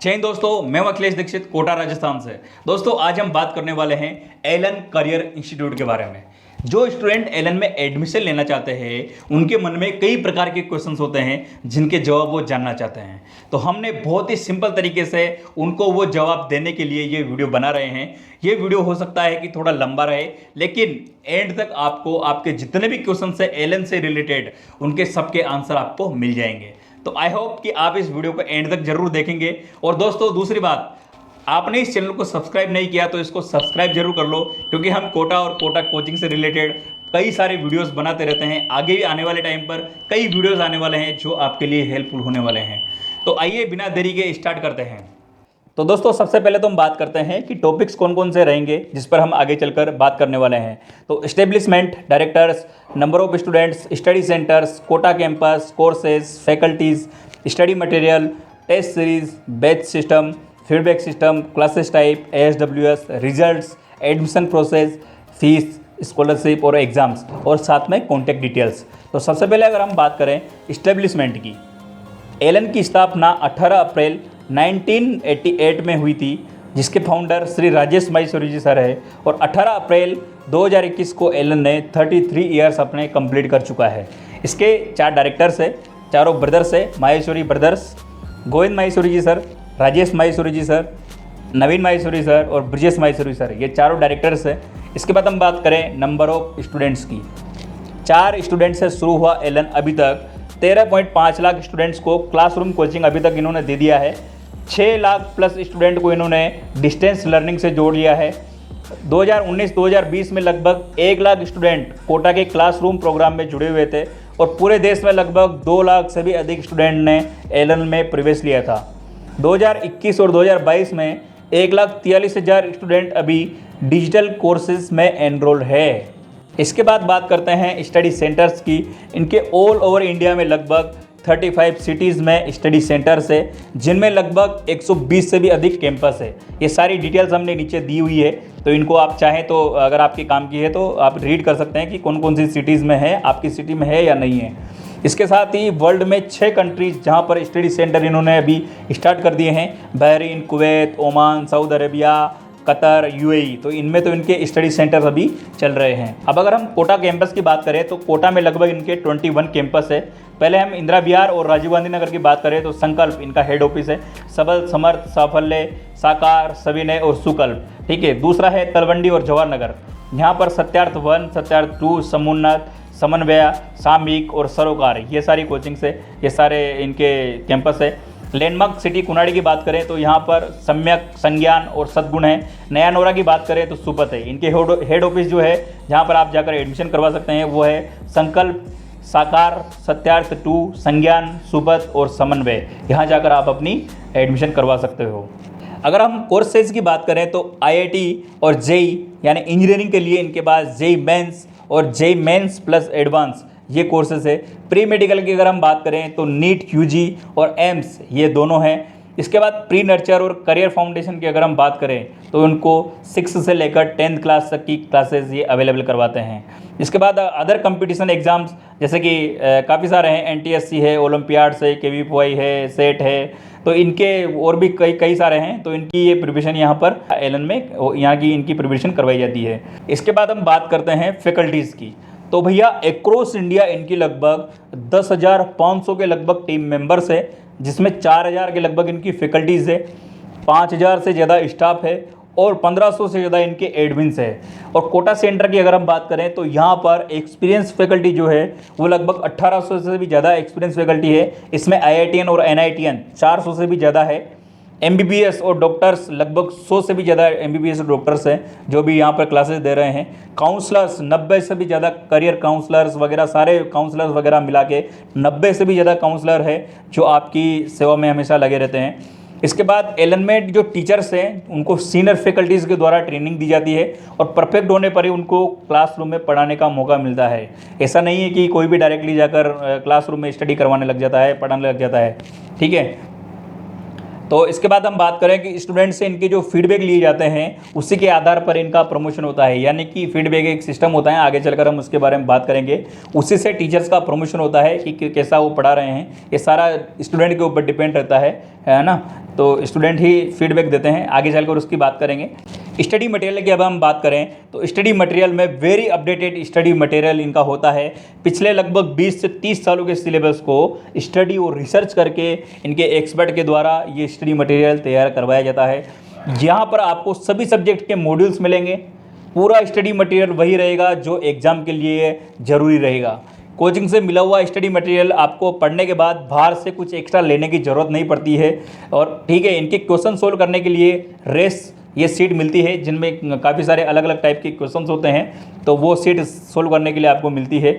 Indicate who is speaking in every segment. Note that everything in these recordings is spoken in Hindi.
Speaker 1: जय हिंद दोस्तों, मैं हूं अखिलेश दीक्षित, कोटा राजस्थान से। दोस्तों आज हम बात करने वाले हैं एलन करियर इंस्टीट्यूट के बारे में। जो स्टूडेंट एलन में एडमिशन लेना चाहते हैं उनके मन में कई प्रकार के क्वेश्चंस होते हैं जिनके जवाब वो जानना चाहते हैं। तो हमने बहुत ही सिंपल तरीके से उनको वो जवाब देने के लिए ये वीडियो बना रहे हैं। ये वीडियो हो सकता है कि थोड़ा लंबा रहे, लेकिन एंड तक आपको आपके जितने भी क्वेश्चन है एलन से रिलेटेड उनके सबके आंसर आपको मिल जाएंगे। तो आई होप कि आप इस वीडियो को एंड तक जरूर देखेंगे। और दोस्तों दूसरी बात, आपने इस चैनल को सब्सक्राइब नहीं किया तो इसको सब्सक्राइब जरूर कर लो, क्योंकि हम कोटा और कोटा कोचिंग से रिलेटेड कई सारे वीडियोस बनाते रहते हैं। आगे भी आने वाले टाइम पर कई वीडियोस आने वाले हैं जो आपके लिए हेल्पफुल होने वाले हैं। तो आइए बिना देरी के स्टार्ट करते हैं। तो दोस्तों सबसे पहले तो हम बात करते हैं कि टॉपिक्स कौन कौन से रहेंगे जिस पर हम आगे चलकर बात करने वाले हैं। तो establishment, directors, number of students, study centres, Kota campus, courses, faculties, study material, test series, batch system, feedback system, classes type, ASWS, results, admission process, fees, scholarship और एग्जाम्स, और साथ में कॉन्टैक्ट डिटेल्स। तो सबसे पहले अगर हम बात करें इस्टेब्लिशमेंट की, एलन की स्थापना 18 अप्रैल 1988 में हुई थी, जिसके फाउंडर श्री राजेश माहेश्वरी जी सर है। और 18 अप्रैल 2021 को एलन ने 33 ईयर्स अपने कंप्लीट कर चुका है। इसके 4 डायरेक्टर्स है, चारों ब्रदर्स है, माहेश्वरी ब्रदर्स, गोविंद माहेश्वरी जी सर, राजेश माहेश्वरी जी सर, नवीन माहेश्वरी सर और ब्रजेश माहेश्वरी सर, ये चारों डायरेक्टर्स हैं। इसके बाद हम बात करें नंबर ऑफ स्टूडेंट्स की, 4 स्टूडेंट से शुरू हुआ एलन अभी तक 13.5 लाख स्टूडेंट्स को क्लासरूम कोचिंग अभी तक इन्होंने दे दिया है। 6 लाख प्लस स्टूडेंट को इन्होंने डिस्टेंस लर्निंग से जोड़ लिया है। 2019-2020 में लगभग 1 लाख स्टूडेंट कोटा के क्लासरूम प्रोग्राम में जुड़े हुए थे और पूरे देश में लगभग 2 लाख से भी अधिक स्टूडेंट ने एलन में प्रवेश लिया था। 2021 और 2022 में 1,43,000 स्टूडेंट अभी डिजिटल कोर्सेज में एनरोल है। इसके बाद बात करते हैं स्टडी सेंटर्स की। इनके ऑल ओवर इंडिया में लगभग 35 सिटीज़ में स्टडी सेंटर्स है, जिनमें लगभग 120 से भी अधिक कैंपस है। ये सारी डिटेल्स हमने नीचे दी हुई है, तो इनको आप चाहें तो अगर आपके काम की है तो आप रीड कर सकते हैं कि कौन कौन सी सिटीज़ में है, आपकी सिटी में है या नहीं है। इसके साथ ही वर्ल्ड में 6 कंट्रीज़ जहाँ पर स्टडी सेंटर इन्होंने अभी स्टार्ट कर दिए हैं, Bahrain, Kuwait, Oman, Saudi Arabia, Qatar, UAE, तो इनमें तो इनके स्टडी सेंटर्स अभी चल रहे हैं। अब अगर हम कोटा कैंपस की बात करें तो कोटा में लगभग इनके 21 कैंपस है। पहले हम इंदिरा विहार और राजीव गांधी नगर की बात करें तो संकल्प इनका हेड ऑफिस है, सबल, समर्थ, साफल्य, साकार, सविनय और सुकल्प, ठीक है। दूसरा है तलवंडी और जवाहर नगर, यहाँ पर सत्यार्थ 1, सत्यार्थ 2, समुन्नत, समन्वय, सामयिक और सरोकार, ये सारी कोचिंग से ये सारे इनके कैंपस है। लैंडमार्क सिटी कुनाड़ी की बात करें तो यहाँ पर सम्यक, संज्ञान और सद्गुण है। नया नोरा की बात करें तो सुपथ है। इनके हेड ऑफिस जो है जहाँ पर आप जाकर एडमिशन करवा सकते हैं वो है संकल्प, साकार, सत्यार्थ 2, संज्ञान, सुपथ और समन्वय, यहाँ जाकर आप अपनी एडमिशन करवा सकते हो। अगर हम कोर्सेज की बात करें तो IIT और JEE यानी इंजीनियरिंग के लिए इनके पास JEE मेंस और JEE मेंस प्लस एडवांस ये कोर्सेज है। प्री मेडिकल की अगर हम बात करें तो नीट, UG और एम्स ये दोनों हैं। इसके बाद प्री नर्चर और करियर फाउंडेशन की अगर हम बात करें तो उनको 6 से लेकर 10th क्लास तक की क्लासेस ये अवेलेबल करवाते हैं। इसके बाद अदर कंपटीशन एग्ज़ाम्स जैसे कि काफ़ी सारे हैं, NTSC है, ओलंपियाड्स है, KVPY है, सेट है, तो इनके और भी कई सारे हैं। तो इनकी ये प्रिपरेशन यहाँ पर एलन में यहाँ की इनकी प्रिपरेशन करवाई जाती है। इसके बाद हम बात करते हैं फैकल्टीज़ की। तो भैया एक्रॉस इंडिया इनकी लगभग 10,500 के लगभग टीम मेंबर्स है, जिसमें 4,000 के लगभग इनकी फैकल्टीज़ है, 5,000 से ज़्यादा स्टाफ है और 1,500 से ज़्यादा इनके एडमिन्स है। और कोटा सेंटर की अगर हम बात करें तो यहाँ पर एक्सपीरियंस फैकल्टी जो है वो लगभग 1,800 से भी ज़्यादा एक्सपीरियंस फैकल्टी है। इसमें IITian और NITian 400 से भी ज़्यादा है। MBBS और डॉक्टर्स लगभग 100 से भी ज़्यादा MBBS और डॉक्टर्स हैं जो भी यहाँ पर क्लासेस दे रहे हैं। काउंसलर्स 90 से भी ज़्यादा, करियर काउंसलर्स वगैरह सारे काउंसलर्स वगैरह मिला के 90 से भी ज़्यादा काउंसलर है जो आपकी सेवा में हमेशा लगे रहते हैं। इसके बाद एलन में जो टीचर्स हैं उनको सीनियर फैकल्टीज़ के द्वारा ट्रेनिंग दी जाती है और परफेक्ट होने पर ही उनको क्लासरूम में पढ़ाने का मौका मिलता है। ऐसा नहीं है कि कोई भी डायरेक्टली जाकर क्लासरूम में स्टडी करवाने लग जाता है, पढ़ाने लग जाता है, ठीक है। तो इसके बाद हम बात करें कि स्टूडेंट से इनके जो फीडबैक लिए जाते हैं उसी के आधार पर इनका प्रमोशन होता है, यानी कि फीडबैक एक सिस्टम होता है, आगे चलकर हम उसके बारे में बात करेंगे। उसी से टीचर्स का प्रमोशन होता है कि कैसा वो पढ़ा रहे हैं, ये सारा स्टूडेंट के ऊपर डिपेंड रहता है ना। तो स्टूडेंट ही फीडबैक देते हैं, आगे चलकर उसकी बात करेंगे। स्टडी मटेरियल की अब हम बात करें तो स्टडी मटेरियल में वेरी अपडेटेड स्टडी मटेरियल इनका होता है। पिछले लगभग 20 से 30 सालों के सिलेबस को स्टडी और रिसर्च करके इनके एक्सपर्ट के द्वारा ये स्टडी मटेरियल तैयार करवाया जाता है। यहाँ पर आपको सभी सब्जेक्ट के मॉड्यूल्स मिलेंगे, पूरा स्टडी मटेरियल वही रहेगा जो एग्ज़ाम के लिए ज़रूरी रहेगा। कोचिंग से मिला हुआ स्टडी मटेरियल आपको पढ़ने के बाद बाहर से कुछ एक्स्ट्रा लेने की ज़रूरत नहीं पड़ती है। और ठीक है, इनके क्वेश्चन सोल्व करने के लिए रेस ये सीट मिलती है जिनमें काफ़ी सारे अलग अलग टाइप के क्वेश्चंस होते हैं, तो वो सीट सोल्व करने के लिए आपको मिलती है।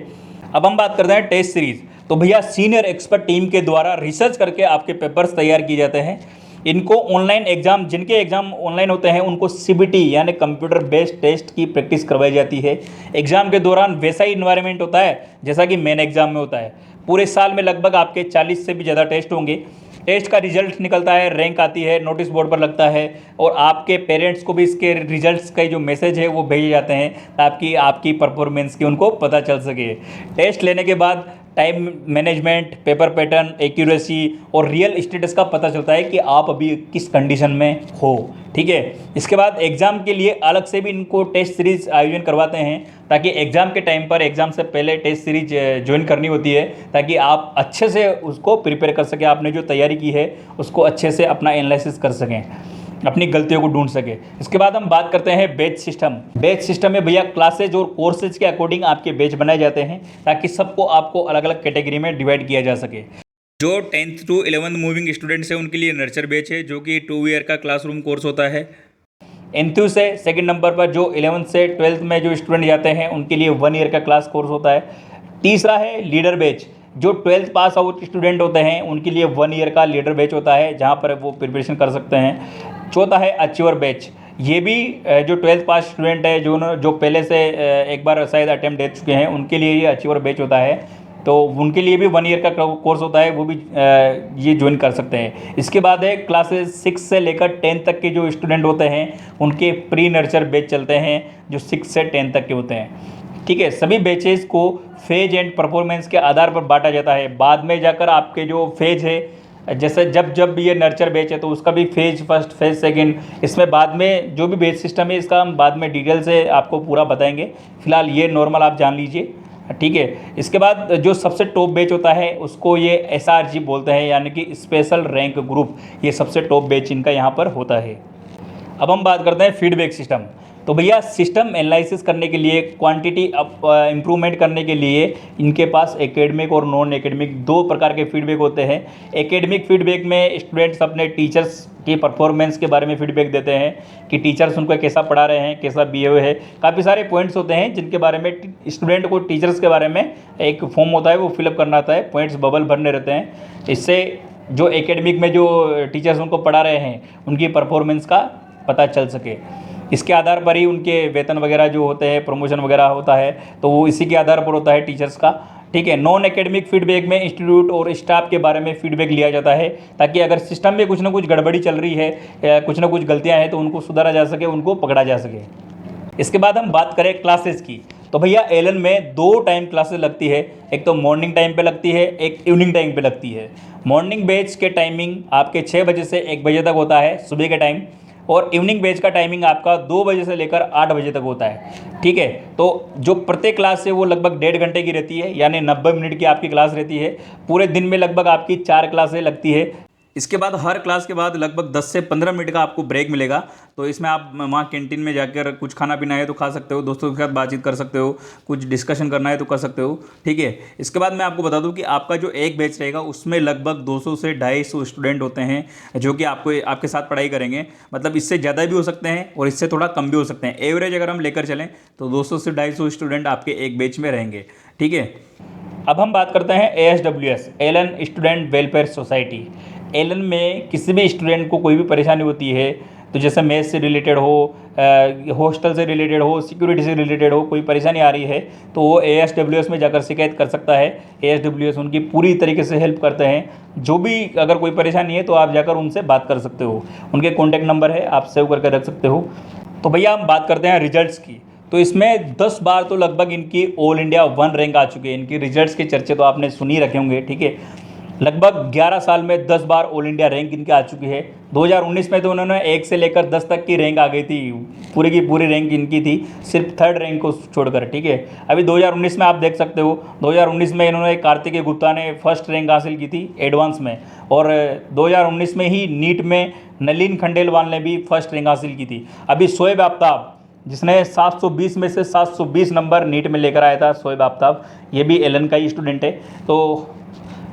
Speaker 1: अब हम बात करते हैं टेस्ट सीरीज़। तो भैया सीनियर एक्सपर्ट टीम के द्वारा रिसर्च करके आपके पेपर्स तैयार किए जाते हैं। इनको ऑनलाइन एग्जाम, जिनके एग्जाम ऑनलाइन होते हैं उनको सीबीटी यानी कंप्यूटर बेस्ड टेस्ट की प्रैक्टिस करवाई जाती है। एग्जाम के दौरान वैसा ही इन्वायरमेंट होता है जैसा कि मेन एग्जाम में होता है। पूरे साल में लगभग आपके 40 से भी ज़्यादा टेस्ट होंगे। टेस्ट का रिजल्ट निकलता है, रैंक आती है, नोटिस बोर्ड पर लगता है और आपके पेरेंट्स को भी इसके रिजल्ट्स का जो मैसेज है वो भेजे जाते हैं ताकि आपकी परफॉर्मेंस की उनको पता चल सके। टेस्ट लेने के बाद time management, paper pattern, accuracy और रियल स्टेटस का पता चलता है कि आप अभी किस कंडीशन में हो। ठीक है, इसके बाद एग्ज़ाम के लिए अलग से भी इनको टेस्ट सीरीज आयोजन करवाते हैं ताकि एग्ज़ाम के टाइम पर, एग्ज़ाम से पहले टेस्ट सीरीज ज्वाइन करनी होती है ताकि आप अच्छे से उसको प्रिपेयर कर सकें, आपने जो तैयारी की है उसको अच्छे से अपना एनालिसिस कर सकें, अपनी गलतियों को ढूंढ सके। इसके बाद हम बात करते हैं बैच सिस्टम। बैच सिस्टम में भैया क्लासेज और कोर्सेज के अकॉर्डिंग आपके बैच बनाए जाते हैं ताकि सबको आपको अलग अलग कैटेगरी में डिवाइड किया जा सके। जो 10th to 11th moving students हैं उनके लिए नर्चर बैच है जो कि 2 ईयर का क्लासरूम कोर्स होता है। एंथ्यू से सेकंड नंबर पर जो 11th से 12th में जो स्टूडेंट जाते हैं उनके लिए 1 ईयर का क्लास कोर्स होता है। तीसरा है लीडर बैच, जो 12th पास आउट स्टूडेंट होते हैं उनके लिए 1 ईयर का लीडर बैच होता है जहाँ पर वो प्रिपरेशन कर सकते हैं। चौथा है अचीवर बैच, ये भी जो 12th पास स्टूडेंट है जो पहले से एक बार शायद अटेम्प्ट दे चुके हैं उनके लिए ये अचीवर बैच होता है, तो उनके लिए भी 1 ईयर का कोर्स होता है, वो भी ये ज्वाइन कर सकते हैं। इसके बाद है क्लासेस 6 से लेकर 10 तक के जो स्टूडेंट होते हैं उनके प्री नर्चर बैच चलते हैं जो 6 से 10 तक के होते हैं। ठीक है, सभी बैचेस को फेज एंड परफॉर्मेंस के आधार पर बांटा जाता है। बाद में जाकर आपके जो फेज है, जैसे जब ये नर्चर बैच है तो उसका भी फेज फर्स्ट, फेज सेकंड, इसमें बाद में जो भी बैच सिस्टम है इसका हम बाद में डिटेल से आपको पूरा बताएंगे। फिलहाल ये नॉर्मल आप जान लीजिए। ठीक है, इसके बाद जो सबसे टॉप बैच होता है उसको ये SRG बोलते हैं, यानी कि स्पेशल रैंक ग्रुप। ये सबसे टॉप बैच इनका यहाँ पर होता है। अब हम बात करते हैं फीडबैक सिस्टम। तो भैया सिस्टम एनालिसिस करने के लिए, क्वांटिटी इम्प्रूवमेंट करने के लिए इनके पास एकेडमिक और नॉन एकेडमिक 2 प्रकार के फीडबैक होते हैं। एकेडमिक फीडबैक में स्टूडेंट्स अपने टीचर्स की परफॉर्मेंस के बारे में फीडबैक देते हैं कि टीचर्स उनको कैसा पढ़ा रहे हैं, कैसा बिहेव है। काफ़ी सारे पॉइंट्स होते हैं जिनके बारे में स्टूडेंट को टीचर्स के बारे में एक फॉर्म होता है वो फिलअप करना आता है, पॉइंट्स बबल भरने रहते हैं। इससे जो एकेडमिक में जो टीचर्स उनको पढ़ा रहे हैं उनकी परफॉर्मेंस का पता चल सके। इसके आधार पर ही उनके वेतन वगैरह जो होते हैं, प्रमोशन वगैरह होता है, तो वो इसी के आधार पर होता है टीचर्स का। ठीक है, नॉन एकेडमिक फीडबैक में इंस्टीट्यूट और स्टाफ के बारे में फीडबैक लिया जाता है ताकि अगर सिस्टम में कुछ ना कुछ गड़बड़ी चल रही है या कुछ ना कुछ गलतियां हैं तो उनको सुधारा जा सके, उनको पकड़ा जा सके। इसके बाद हम बात करें क्लासेस की। तो भैया एलन में 2 टाइम क्लासेस लगती है, एक तो मॉर्निंग टाइम पे लगती है, एक इवनिंग टाइम पे लगती है। मॉर्निंग बैच के टाइमिंग आपके 6 बजे से 1 बजे तक होता है सुबह के टाइम, और इवनिंग बैच का टाइमिंग आपका 2 बजे से लेकर 8 बजे तक होता है। ठीक है, तो जो प्रत्येक क्लास है वो लगभग 1.5 घंटे की रहती है, यानी 90 मिनट की आपकी क्लास रहती है। पूरे दिन में लगभग आपकी 4 क्लासें लगती है। इसके बाद हर क्लास के बाद लगभग 10 से 15 मिनट का आपको ब्रेक मिलेगा, तो इसमें आप वहाँ कैंटीन में जाकर कुछ खाना पीना है तो खा सकते हो, दोस्तों के साथ बातचीत कर सकते हो, कुछ डिस्कशन करना है तो कर सकते हो। ठीक है, इसके बाद मैं आपको बता दूं कि आपका जो एक बैच रहेगा उसमें लगभग 200 से 250 स्टूडेंट होते हैं जो कि आपके साथ पढ़ाई करेंगे। मतलब इससे ज़्यादा भी हो सकते हैं और इससे थोड़ा कम भी हो सकते हैं। एवरेज अगर हम लेकर चलें तो 200 से 250 स्टूडेंट आपके एक बैच में रहेंगे। ठीक है, अब हम बात करते हैं ASWS, Allen student welfare society. Allen में किसी भी स्टूडेंट को कोई भी परेशानी होती है, तो जैसे मेस से रिलेटेड हो, हॉस्टल से रिलेटेड हो, सिक्योरिटी से रिलेटेड हो, कोई परेशानी आ रही है तो वो ASWS में जाकर शिकायत कर सकता है। ASWS उनकी पूरी तरीके से हेल्प करते हैं। जो भी अगर कोई परेशानी है तो आप जाकर उनसे बात कर सकते हो। उनके कॉन्टैक्ट नंबर है, आप सेव करके रख सकते हो। तो भैया हम बात करते हैं रिजल्ट्स की। तो इसमें 10 बार तो लगभग इनकी ऑल इंडिया 1 रैंक आ चुकी है। इनकी रिजल्ट्स के चर्चे तो आपने सुन ही रखे होंगे, ठीक है। लगभग 11 साल में 10 बार ऑल इंडिया रैंक इनकी आ चुकी है। 2019 में तो उन्होंने 1 से लेकर 10 तक की रैंक आ गई थी, पूरी की पूरी रैंक इनकी थी, सिर्फ 3rd रैंक को छोड़कर, ठीक है। अभी 2019 में आप देख सकते हो, 2019 में इन्होंने कार्तिकेय गुप्ता ने 1st रैंक हासिल की थी एडवांस में, और 2019 में ही नीट में नलिन खंडेलवाल ने भी 1st रैंक हासिल की थी। अभी शोएब आफ्ताब, जिसने 720 में से 720 नंबर नीट में लेकर आया था, शोएब आफ्ताब, ये भी एलन का ही स्टूडेंट है। तो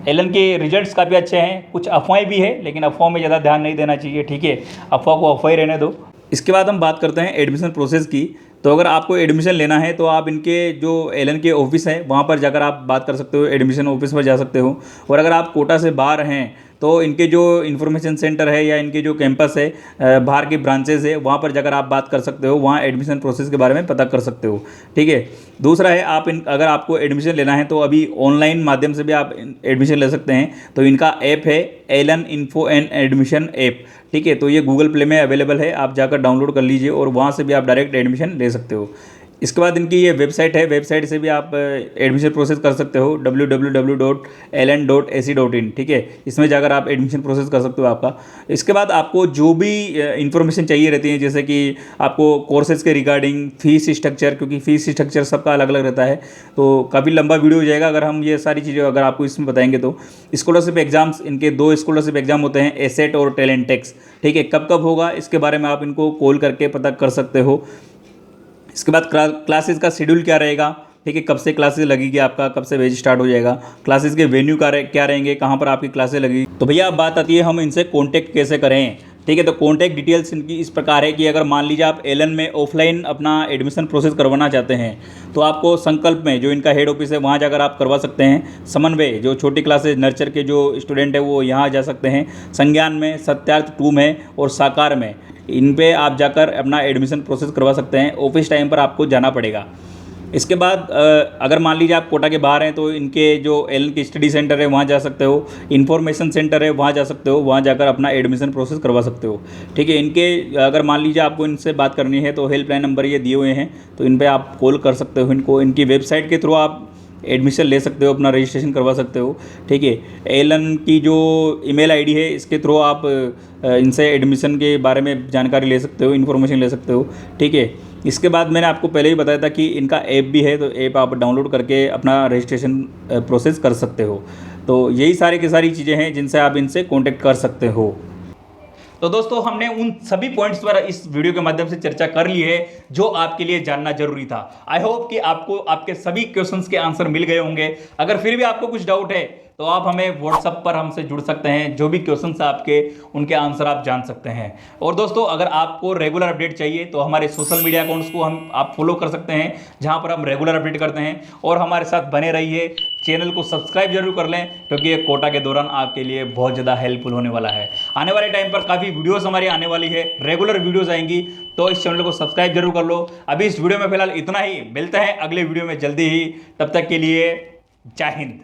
Speaker 1: एलन के रिजल्ट्स काफ़ी अच्छे हैं। कुछ अफवाहें भी है, लेकिन अफवाहों में ज़्यादा ध्यान नहीं देना चाहिए, ठीक है। अफवाह को अफवाह ही रहने दो। इसके बाद हम बात करते हैं एडमिशन प्रोसेस की। तो अगर आपको एडमिशन लेना है तो आप इनके जो एलन के ऑफिस है वहाँ पर जाकर आप बात कर सकते हो, एडमिशन ऑफिस पर जा सकते हो। और अगर आप कोटा से बाहर हैं तो इनके जो इन्फॉर्मेशन सेंटर है या इनके जो कैंपस है, बाहर के ब्रांचेस है, वहाँ पर जाकर आप बात कर सकते हो, वहाँ एडमिशन प्रोसेस के बारे में पता कर सकते हो, ठीक है। दूसरा है, अगर आपको एडमिशन लेना है तो अभी ऑनलाइन माध्यम से भी आप एडमिशन ले सकते हैं। तो इनका ऐप है Allen info and admission app, ठीक है। तो ये गूगल प्ले में अवेलेबल है, आप जाकर डाउनलोड कर लीजिए और वहाँ से भी आप डायरेक्ट एडमिशन ले सकते हो। इसके बाद इनकी ये वेबसाइट है, वेबसाइट से भी आप एडमिशन प्रोसेस कर सकते हो, www.elen.ac.in, ठीक है। इसमें जाकर आप एडमिशन प्रोसेस कर सकते हो आपका। इसके बाद आपको जो भी इन्फॉर्मेशन चाहिए रहती है, जैसे कि आपको कोर्सेज के रिगार्डिंग, फीस स्ट्रक्चर, क्योंकि फीस स्ट्रक्चर सबका अलग अलग रहता है, तो काफ़ी लंबा वीडियो हो जाएगा अगर हम ये सारी चीज़ें अगर आपको इसमें बताएंगे। तो स्कॉलरशिप एग्जाम्स, इनके 2 स्कॉलरशिप एग्जाम होते हैं, एसेट और टैलेंट टेक्स, ठीक है। कब कब होगा इसके बारे में आप इनको कॉल करके पता कर सकते हो। इसके बाद क्लासेस का शेड्यूल क्या रहेगा, ठीक है, कब से क्लासेस लगेगी आपका, कब से बैच स्टार्ट हो जाएगा, क्लासेस के वेन्यू क्या रहेंगे, कहाँ पर आपकी क्लासेस लगेगी। तो भैया अब बात आती है हम इनसे कॉन्टैक्ट कैसे करें, ठीक है। तो कॉन्टैक्ट डिटेल्स इनकी इस प्रकार है कि अगर मान लीजिए आप एलन में ऑफलाइन अपना एडमिशन प्रोसेस करवाना चाहते हैं तो आपको संकल्प में जो इनका हेड ऑफिस है वहाँ जाकर आप करवा सकते हैं। समन्वय जो छोटी क्लासेज नर्चर के जो स्टूडेंट है वो यहाँ जा सकते हैं। संज्ञान में, सत्यार्थ 2 में और साकार में, इन पे आप जाकर अपना एडमिशन प्रोसेस करवा सकते हैं। ऑफिस टाइम पर आपको जाना पड़ेगा। इसके बाद अगर मान लीजिए आप कोटा के बाहर हैं तो इनके जो एलन की स्टडी सेंटर है वहाँ जा सकते हो, इन्फॉर्मेशन सेंटर है वहाँ जा सकते हो, वहाँ जाकर अपना एडमिशन प्रोसेस करवा सकते हो, ठीक है। इनके अगर मान लीजिए आपको इनसे बात करनी है तो हेल्पलाइन नंबर ये दिए हुए हैं, तो इन पर आप कॉल कर सकते हो इनको। इनकी वेबसाइट के थ्रू आप एडमिशन ले सकते हो, अपना रजिस्ट्रेशन करवा सकते हो, ठीक है। एलन की जो ईमेल आईडी है इसके थ्रू आप इनसे एडमिशन के बारे में जानकारी ले सकते हो, इन्फॉर्मेशन ले सकते हो, ठीक है। इसके बाद मैंने आपको पहले ही बताया था कि इनका ऐप भी है, तो ऐप आप डाउनलोड करके अपना रजिस्ट्रेशन प्रोसेस कर सकते हो। तो यही सारी की सारी चीज़ें हैं जिनसे आप इनसे कॉन्टेक्ट कर सकते हो। तो दोस्तों हमने उन सभी पॉइंट्स पर इस वीडियो के माध्यम से चर्चा कर ली है जो आपके लिए जानना जरूरी था। आई होप कि आपको आपके सभी क्वेश्चंस के आंसर मिल गए होंगे। अगर फिर भी आपको कुछ डाउट है तो आप हमें व्हाट्सएप पर हमसे जुड़ सकते हैं, जो भी क्वेश्चंस आपके उनके आंसर आप जान सकते हैं। और दोस्तों अगर आपको रेगुलर अपडेट चाहिए तो हमारे सोशल मीडिया अकाउंट्स को आप फॉलो कर सकते हैं, जहां पर हम रेगुलर अपडेट करते हैं। और हमारे साथ बने रहिए, चैनल को सब्सक्राइब जरूर कर लें, क्योंकि ये कोटा के दौरान आपके लिए बहुत ज़्यादा हेल्पफुल होने वाला है। आने वाले टाइम पर काफ़ी वीडियोस हमारी आने वाली है, रेगुलर वीडियोस आएंगी, तो इस चैनल को सब्सक्राइब जरूर कर लो। अभी इस वीडियो में फिलहाल इतना ही, मिलते हैं अगले वीडियो में जल्दी ही, तब तक के लिए जय हिंद।